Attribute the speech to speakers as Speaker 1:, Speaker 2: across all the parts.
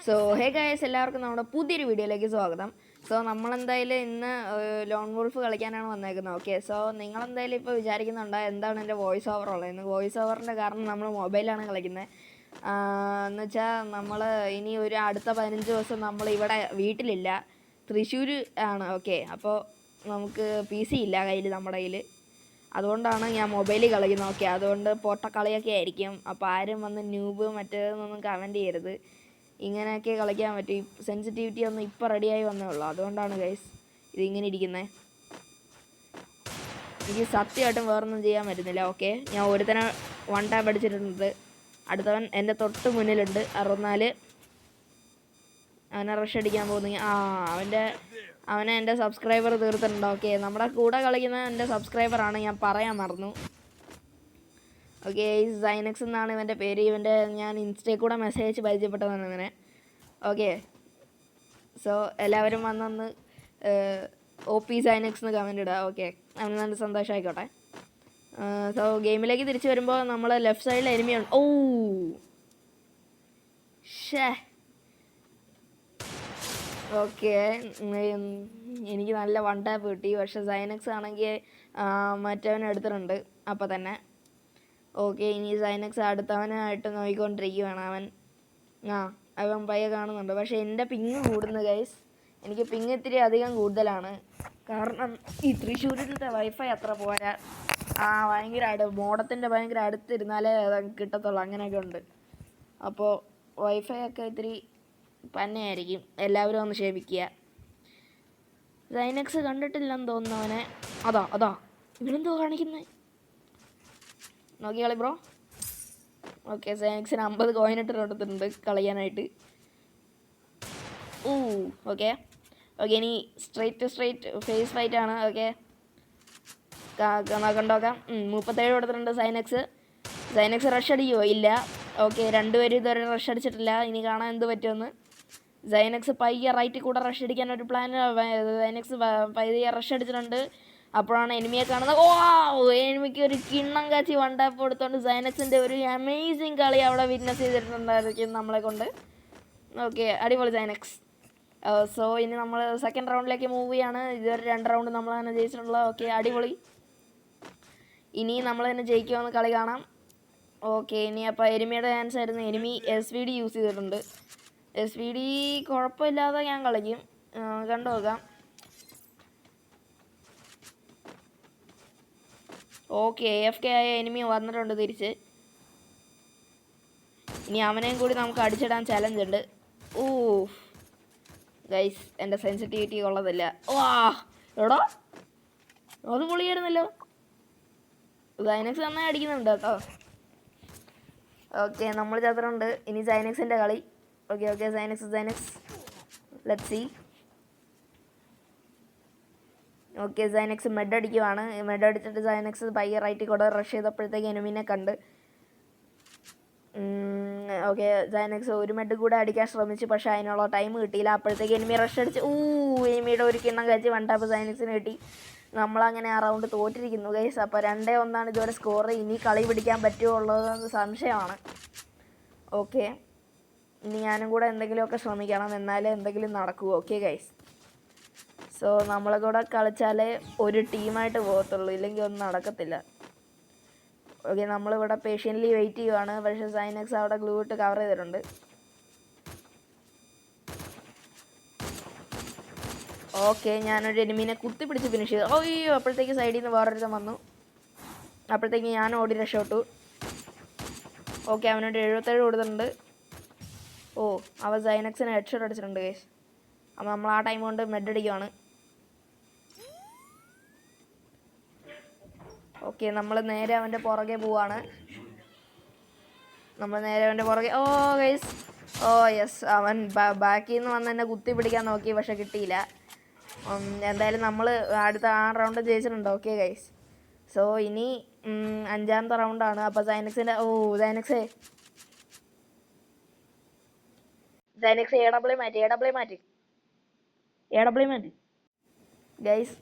Speaker 1: So hey guys, എല്ലാവർക്കും നമ്മുടെ പുതിയൊരു വീഡിയോയിലേക്ക് സ്വാഗതം. സോ നമ്മളെന്തായാലും ഇന്ന് ലോൺ വോൾഫ് കളിക്കാനാണ് വന്നേക്കുന്നത്. ഓക്കെ, സോ നിങ്ങളെന്തായാലും ഇപ്പോൾ വിചാരിക്കുന്നുണ്ടോ എന്താണ് എൻ്റെ വോയിസ് ഓവർ ഉള്ളത്? ഇന്ന് വോയിസ് ഓവറിൻ്റെ കാരണം നമ്മൾ മൊബൈലാണ് കളിക്കുന്നത്. എന്ന് വെച്ചാൽ നമ്മൾ ഇനി ഒരു അടുത്ത 15 ദിവസം നമ്മൾ ഇവിടെ വീട്ടിലില്ല, തൃശ്ശൂർ ആണ്. ഓക്കെ, അപ്പോൾ നമുക്ക് PC ഇല്ല കയ്യിൽ, നമ്മുടെ കയ്യിൽ. അതുകൊണ്ടാണ് ഞാൻ മൊബൈലിൽ കളിക്കുന്നത്. ഓക്കെ, അതുകൊണ്ട് പൊട്ടക്കളിയൊക്കെ ആയിരിക്കും. അപ്പോൾ ആരും വന്ന് ന്യൂബ് മറ്റേതെന്നൊന്നും കമൻറ്റ് ചെയ്യരുത്. ഇങ്ങനെയൊക്കെ കളിക്കാൻ പറ്റും. സെൻസിറ്റിവിറ്റി ഒന്നും ഇപ്പോൾ റെഡിയായി വന്നേ ഉള്ളൂ. അതുകൊണ്ടാണ് ഗൈസ് ഇതിങ്ങനെ ഇരിക്കുന്നത്. എനിക്ക് സത്യമായിട്ടും വേറൊന്നും ചെയ്യാൻ പറ്റുന്നില്ല. ഓക്കെ, ഞാൻ ഒരുത്തനെ 1 ടാപ്പ് അടിച്ചിട്ടുണ്ട്. അടുത്തവൻ എൻ്റെ തൊട്ട് മുന്നിലുണ്ട്, 64. അവനെ റഷ് അടിക്കാൻ പോകുന്നെങ്കിൽ അവനെ എൻ്റെ സബ്സ്ക്രൈബർ തീർത്തിട്ടുണ്ട്. ഓക്കെ, നമ്മുടെ കൂടെ കളിക്കുന്ന എൻ്റെ സബ്സ്ക്രൈബറാണ്, ഞാൻ പറയാൻ മറന്നു. ഓക്കെ, സൈനക്സ് എന്നാണ് ഇവൻ്റെ പേര്. ഞാൻ ഇൻസ്റ്റയിൽ കൂടെ മെസ്സേജ് പരിചയപ്പെട്ടതാണ് ഇവനെ. ഓക്കെ, സോ എല്ലാവരും വന്നൊന്ന് OP സൈനക്സ് എന്ന് കമൻറ്റ് ഇടുക. ഓക്കെ, അവന് നല്ല സന്തോഷമായിക്കോട്ടെ. സോ ഗെയിമിലേക്ക് തിരിച്ചു വരുമ്പോൾ നമ്മൾ ലെഫ്റ്റ് സൈഡിൽ എനിമിയുണ്ട്. ഓ ഷേ, ഓക്കെ, എനിക്ക് നല്ല 1 ടാപ്പ് കിട്ടി. പക്ഷെ സൈനക്സ് ആണെങ്കിൽ മറ്റവൻ എടുത്തിട്ടുണ്ട് അപ്പോൾ തന്നെ. ഓക്കെ, ഇനി സൈനക്സ് അടുത്തവനായിട്ട് നോക്കിക്കൊണ്ടിരിക്കുകയാണ് അവൻ പയ്യെ കാണുന്നുണ്ട്. പക്ഷേ എൻ്റെ പിങ് കൂടുന്നു ഗൈസ്. എനിക്ക് പിങ് ഇത്തിരി അധികം കൂടുതലാണ്. കാരണം ഈ തൃശ്ശൂരിലത്തെ വൈഫൈ അത്ര പോരാ. ഭയങ്കര മോഡത്തിൻ്റെ ഭയങ്കര അടുത്തിരുന്നാലേ കിട്ടത്തുള്ളൂ, അങ്ങനെയൊക്കെ ഉണ്ട്. അപ്പോൾ വൈഫൈ ഒക്കെ ഇത്തിരി പന്നയായിരിക്കും. എല്ലാവരും ഒന്ന് ക്ഷമിക്കുക. സൈനക്സ് കണ്ടിട്ടില്ലെന്ന് തോന്നുന്നു അവനെ. അതാ ഇവനെന്തോ കാണിക്കുന്നത്, നോക്കി കളി ബ്രോ. ഓക്കെ, സൈനക്സിന് 50 കോയിൻ ഇട്ട് കൊടുത്തിട്ടുണ്ട് കളിക്കാനായിട്ട്. ഓക്കെ, ഇനി സ്ട്രൈറ്റ് ഫേസ് ഫൈറ്റ് ആണ്. ഓക്കെ, കണ്ടോക്കാം. 37 കൊടുത്തിട്ടുണ്ട് സൈനക്സ് റഷ് അടിക്കുമോ? ഇല്ല. ഓക്കെ, രണ്ടുപേരും ഇതുവരെ റഷ് അടിച്ചിട്ടില്ല. ഇനി കാണാൻ എന്ത് പറ്റുമെന്ന്. സൈനക്സ് പയ്യെ റൈറ്റിൽ കൂടെ റഷ് അടിക്കാൻ ഒരു പ്ലാൻ. സൈനക്സ് പയ്യെ റഷ് അടിച്ചിട്ടുണ്ട്. അപ്പോഴാണ് എനിമിയെ കാണുന്നത്. എനിമിക്ക് ഒരു കിണ്ണം കാച്ചി 1 ടാപ്പ് കൊടുത്തോണ്ട് സൈനക്സിൻ്റെ ഒരു അമേസിങ് കളി അവിടെ വിറ്റ്നസ് ചെയ്തിട്ടുണ്ടായിരിക്കും നമ്മളെ കൊണ്ട്. ഓക്കെ, അടിപൊളി സൈനക്സ്. സോ ഇനി നമ്മൾ സെക്കൻഡ് റൗണ്ടിലേക്ക് മൂവ് ചെയ്യാണ്. ഇതുവരെ 2 റൗണ്ട് നമ്മൾ തന്നെ ജയിച്ചിട്ടുള്ളത്. ഓക്കെ, അടിപൊളി. ഇനി നമ്മൾ തന്നെ ജയിക്കുമെന്ന് കളി കാണാം. ഓക്കെ, ഇനി അപ്പോൾ എനിമിയുടെ ചാൻസ് ആയിരുന്നു. എനിമി SVD യൂസ് ചെയ്തിട്ടുണ്ട്. SVD കുഴപ്പമില്ലാതെ ഞാൻ കളിക്കും, കണ്ടു നോക്കാം. ഓക്കെ, AFK ആയ എനിമി വന്നിട്ടുണ്ട് തിരിച്ച്. ഇനി അവനെയും കൂടി നമുക്ക് അടിച്ചിടാൻ ചലഞ്ച് ഉണ്ട്. ഗൈസ്, എൻ്റെ സെൻസിറ്റിവിറ്റി കൊള്ളത്തില്ല. എടാ, അത് പൊളിയായിരുന്നല്ലോ. സൈനക്സ് നന്നായി അടിക്കുന്നുണ്ട് കേട്ടോ. ഓക്കെ, നമ്മൾ ചതുറുണ്ട്. ഇനി സൈനക്സിൻ്റെ കളി. ഓക്കെ, സൈനക്സ് ലെറ്റ്സ് സീ. ഓക്കെ, സൈനക്സ് മെഡ് അടിക്കുവാണ്. മെഡ് അടിച്ചിട്ട് സൈനക്സ് പയ്യെ റൈറ്റിൽ കൂടെ റഷ് ചെയ്തപ്പോഴത്തേക്ക് എനിമിനെ കണ്ട്. ഓക്കെ, സൈനക്സ് ഒരു മെഡ് കൂടെ അടിക്കാൻ ശ്രമിച്ചു, പക്ഷേ അതിനുള്ള ടൈം കിട്ടിയില്ല. അപ്പോഴത്തേക്ക് എനിമി റഷ് അടിച്ച് എനിമിയുടെ ഒരു കിണ്ണം കഴിച്ച് 1 ടാപ്പ് സൈനക്സിന് കിട്ടി. നമ്മളങ്ങനെ ആ റൗണ്ട് തോറ്റിരിക്കുന്നു ഗൈസ്. അപ്പോൾ 2-1 ഇതുവരെ സ്കോർ. ഇനി കളി പിടിക്കാൻ പറ്റുമോ ഉള്ളതെന്ന് സംശയമാണ്. ഓക്കെ, ഇനി ഞാനും കൂടെ എന്തെങ്കിലുമൊക്കെ ശ്രമിക്കണം, എന്നാലേ എന്തെങ്കിലും നടക്കൂ. ഓക്കെ ഗൈസ്, സോ നമ്മളെ കൂടെ കളിച്ചാലേ ഒരു ടീമായിട്ട് പോകത്തുള്ളൂ, ഇല്ലെങ്കിൽ ഒന്നും നടക്കത്തില്ല. ഓക്കെ, നമ്മളിവിടെ പേഷ്യൻ്റ്ലി വെയിറ്റ് ചെയ്യുവാണ്. പക്ഷേ സൈനക്സ് അവിടെ ഗ്ലൂ ഇട്ട് കവർ ചെയ്തിട്ടുണ്ട്. ഓക്കെ, ഞാനൊരു എനിമിനെ കുത്തിപ്പിടിച്ച് ഫിനിഷ് ചെയ്തു. അപ്പോഴത്തേക്ക് സൈഡിൽ നിന്ന് വേറൊരുത്തം വന്നു. അപ്പോഴത്തേക്ക് ഞാൻ ഓടി രക്ഷപ്പെട്ടു. ഓക്കെ, അവനോട് 77 കൊടുത്തിട്ടുണ്ട്. അവൻ സൈനക്സിന് ഹെഡ്ഷോട്ട് അടിച്ചിട്ടുണ്ട് ഗൈസ്. അപ്പോൾ നമ്മൾ ആ ടൈം കൊണ്ട് മെഡ് അടിക്കുവാണ്. ഓക്കെ, നമ്മൾ നേരെ അവൻ്റെ പുറകെ പോവാണ്. ഗൈസ്, യെസ്, അവൻ ബാക്കിൽ നിന്ന് വന്ന് എന്നെ കുത്തി പിടിക്കാൻ നോക്കി, പക്ഷെ കിട്ടിയില്ല. എന്തായാലും നമ്മൾ അടുത്ത 6 റൗണ്ട് ജയിച്ചിട്ടുണ്ട്. ഓക്കെ ഗൈസ്, സോ ഇനി 5ാമത്തെ റൗണ്ടാണ്. അപ്പോൾ സൈനക്സ് AW മാറ്റി ഗൈസ്.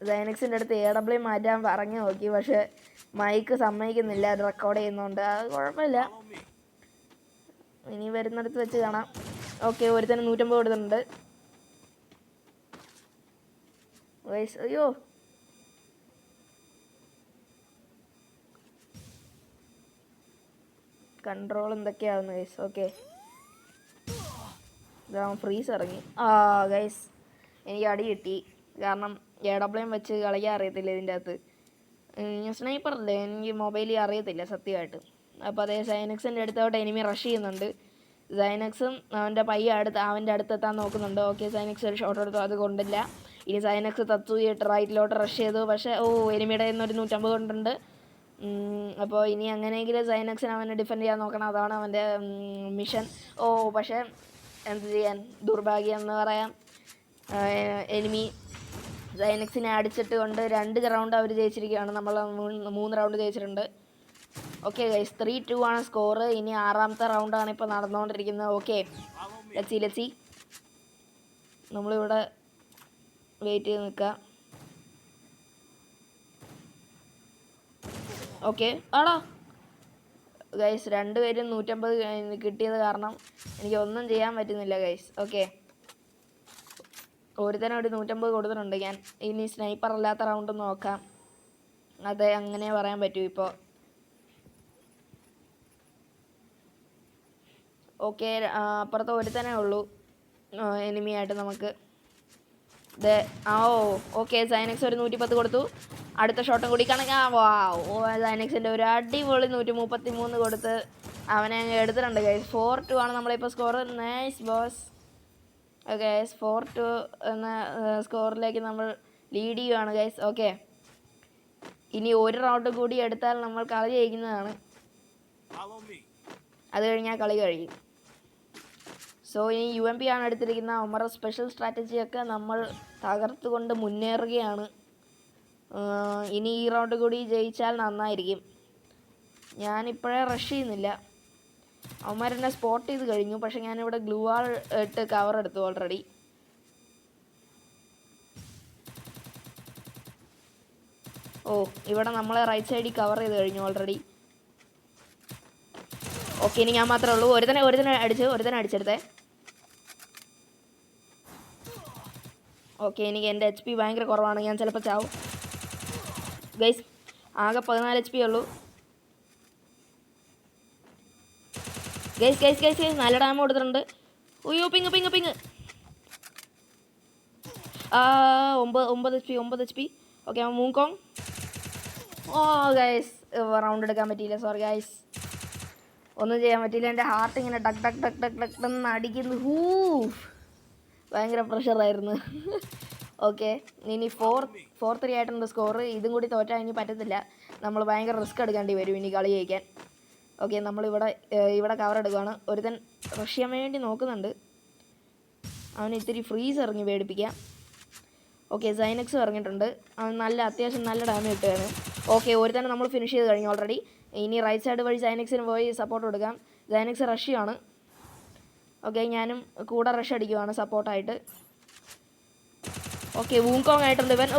Speaker 1: സൈനക്സിൻ്റെ അടുത്ത് AW മാറ്റാൻ പറഞ്ഞു നോക്കി, പക്ഷെ മൈക്ക് സമ്മതിക്കുന്നില്ല, അത് റെക്കോർഡ് ചെയ്യുന്നുണ്ട്. അത് കുഴപ്പമില്ല, ഇനി വരുന്നിടത്ത് വെച്ച് കാണാം. ഓക്കെ, ഒരുത്തന് 150 കൊടുത്തിട്ടുണ്ട്. ഗൈസ് അയ്യോ, കൺട്രോൾ എന്തൊക്കെയാവുന്നു ഗൈസ്. ഓക്കെ, ഇതാവും ഫ്രീസ് ഇറങ്ങി. ഗൈസ് എനിക്ക് അടി കിട്ടി, കാരണം AW വെച്ച് കളിക്കാൻ അറിയത്തില്ല ഇതിൻ്റെ അകത്ത്. സ്നൈപ്പറല്ലേ, എനിക്ക് മൊബൈലിൽ അറിയത്തില്ല സത്യമായിട്ട്. അപ്പോൾ അതേ സൈനക്സിൻ്റെ അടുത്തോട്ട് എനിമി റഷ് ചെയ്യുന്നുണ്ട്. സൈനക്സും അവൻ്റെ അടുത്തെത്താൻ നോക്കുന്നുണ്ട്. ഓക്കെ, സൈനക്സ് ഒരു ഷോട്ട് എടുത്തു, അത് കൊണ്ടില്ല. ഇനി സൈനക്സ് തത്തുയിട്ട് റൈറ്റിലോട്ട് റഷ് ചെയ്തു. പക്ഷേ എനിമിയുടെ ഒരു 150 കൊണ്ടുണ്ട്. അപ്പോൾ ഇനി അങ്ങനെയെങ്കിലും സൈനക്സിന് അവനെ ഡിഫെൻഡ് ചെയ്യാൻ നോക്കണം, അതാണ് അവൻ്റെ മിഷൻ. പക്ഷേ എന്ത് ചെയ്യാൻ, ദുർഭാഗ്യം എന്ന് പറയാം. എനിമി സൈനക്സിനെ അടിച്ചിട്ട് കൊണ്ട് 2 റൗണ്ട് അവർ ജയിച്ചിരിക്കുകയാണ്. നമ്മൾ 3 റൗണ്ട് ജയിച്ചിട്ടുണ്ട്. ഓക്കെ ഗൈസ്, 3-2 ആണ് സ്കോർ. ഇനി 6ാമത്തെ റൗണ്ടാണ് ഇപ്പോൾ നടന്നുകൊണ്ടിരിക്കുന്നത്. ഓക്കെ, ലെറ്റ്സി നമ്മളിവിടെ വെയിറ്റ് ചെയ്ത് നിൽക്കാം. ഓക്കെ ആടാ ഗൈസ്, 2 പേരും 150 കിട്ടിയത് കാരണം എനിക്ക് ഒന്നും ചെയ്യാൻ പറ്റുന്നില്ല ഗൈസ്. ഓക്കെ, ഒരുത്തന്നെ ഒരു 150 കൊടുത്തിട്ടുണ്ട് ഞാൻ. ഇനി സ്നൈപ്പർ അല്ലാത്ത റൗണ്ട് നോക്കാം. അതെ, അങ്ങനെ പറയാൻ പറ്റൂ ഇപ്പോൾ. ഓക്കെ, അപ്പുറത്ത് ഒരുത്തന്നെ ഉള്ളൂ എനിമിയായിട്ട് നമുക്ക്. ഓക്കെ, സൈനക്സ് ഒരു 110 കൊടുത്തു. അടുത്ത ഷോട്ടും കൂടി സൈനക്സിൻ്റെ ഒരു അടിപൊളി 133 കൊടുത്ത് അവനെ അങ്ങ് എടുത്തിട്ടുണ്ട് ഗൈസ്. 4-2 ആണ് നമ്മളിപ്പോൾ സ്കോർ. Nice boss. ഓക്കെ, 4-2 എന്ന സ്കോറിലേക്ക് നമ്മൾ ലീഡ് ചെയ്യുകയാണ് ഗൈസ്. ഓക്കെ, ഇനി ഒരു റൗണ്ട് കൂടി എടുത്താൽ നമ്മൾ കളി ജയിക്കുന്നതാണ്. അത് കഴിഞ്ഞാൽ കളി കഴിയും. സോ ഇനി UMP ആണ് എടുത്തിരിക്കുന്ന. അവന്മാരുടെ സ്പെഷ്യൽ സ്ട്രാറ്റജിയൊക്കെ നമ്മൾ തകർത്തുകൊണ്ട് മുന്നേറുകയാണ്. ഇനി ഈ റൗണ്ട് കൂടി ജയിച്ചാൽ നന്നായിരിക്കും. ഞാനിപ്പോഴേ റഷ് ചെയ്യുന്നില്ല, അവന്മാരെന്നെ സ്പോട്ട് ചെയ്ത് കഴിഞ്ഞു. പക്ഷെ ഞാനിവിടെ ഗ്ലൂ വാൾ ഇട്ട് കവർ എടുത്തു ഓൾറെഡി. ഇവിടെ നമ്മളെ റൈറ്റ് സൈഡിൽ കവർ ചെയ്ത് കഴിഞ്ഞു ഓൾറെഡി. ഓക്കെ, ഇനി ഞാൻ മാത്രമേ ഉള്ളൂ. ഒരുത്തനെ അടിച്ചെടുത്തേ. ഓക്കെ, എനിക്ക് എൻ്റെ HP ഭയങ്കര കുറവാണ്, ഞാൻ ചിലപ്പോൾ ചാവും ഗൈസ്. ആകെ 14 HP ഉള്ളൂ ഗൈസ്. നല്ല ഡാമ കൊടുത്തിട്ടുണ്ട്. ഉയ്യോ, പിങ് 9 HP. ഓക്കെ, മൂങ്കോങ്. ഗൈസ് റൗണ്ട് എടുക്കാൻ പറ്റിയില്ല, സോറി ഗൈസ്. ഒന്നും ചെയ്യാൻ പറ്റിയില്ല. എൻ്റെ ഹാർട്ട് ഇങ്ങനെ ടക്ക് ടക്ക് ടക്ക് ടക്ക് ടക്ക് എന്ന് അടിക്കുന്നു. ഭയങ്കര പ്രഷറായിരുന്നു. ഓക്കെ, ഇനി 4-3 ആയിട്ടുണ്ട് സ്കോർ. ഇതും കൂടി തോറ്റാൽ ഇനി പറ്റത്തില്ല. നമ്മൾ ഭയങ്കര റിസ്ക് എടുക്കേണ്ടി വരും ഇനി കളി ജയിക്കാൻ. ഓക്കെ, നമ്മളിവിടെ കവർ എടുക്കുകയാണ്. ഒരുത്തൻ റഷ് ചെയ്യാൻ വേണ്ടി നോക്കുന്നുണ്ട്. അവന് ഇത്തിരി ഫ്രീസ് ഇറങ്ങി പേടിപ്പിക്കാം. ഓക്കെ, സൈനക്സ് ഇറങ്ങിയിട്ടുണ്ട്. അവൻ അത്യാവശ്യം നല്ല ഡാമേജ് കിട്ടുകയാണ്. ഓക്കെ, ഒരുത്തന്നെ നമ്മൾ ഫിനിഷ് ചെയ്ത് കഴിഞ്ഞു ഓൾറെഡി. ഇനി റൈറ്റ് സൈഡ് വഴി സൈനക്സിന് പോയി സപ്പോർട്ട് കൊടുക്കാം. സൈനക്സ് റഷ്യാണ്. ഓക്കെ, ഞാനും കൂടെ റഷ് അടിക്കുവാണ് സപ്പോർട്ടായിട്ട്. ഓക്കെ, വൂങ്കോങ് ആയിട്ടുണ്ട് ഇവൻ.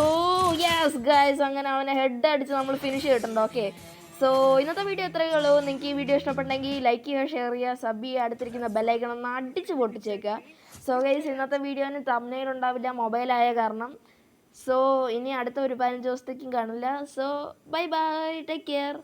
Speaker 1: യെസ് ഗൈസ്, അങ്ങനെ അവനെ ഹെഡ് അടിച്ച് നമ്മൾ ഫിനിഷ് ചെയ്തിട്ടുണ്ട്. ഓക്കെ, സോ ഇന്നത്തെ വീഡിയോ എത്രയേ ഉള്ളൂ. നിങ്ങൾക്ക് ഈ വീഡിയോ ഇഷ്ടപ്പെട്ടെങ്കിൽ ലൈക്ക് ചെയ്യുക, ഷെയർ ചെയ്യുക, സബ് ചെയ്യുക, അടുത്തിരിക്കുന്ന ബെല്ലൈക്കൺ ഒന്ന് അടിച്ച് പൊട്ടിച്ചേക്കുക. സോ ഗൈസ്, ഇന്നത്തെ വീഡിയോന് തംബ്നെയിൽ ഉണ്ടാവില്ല, മൊബൈലായ കാരണം. സോ ഇനി അടുത്ത ഒരു 15 ദിവസത്തേക്കും കാണില്ല. So bye bye, take care.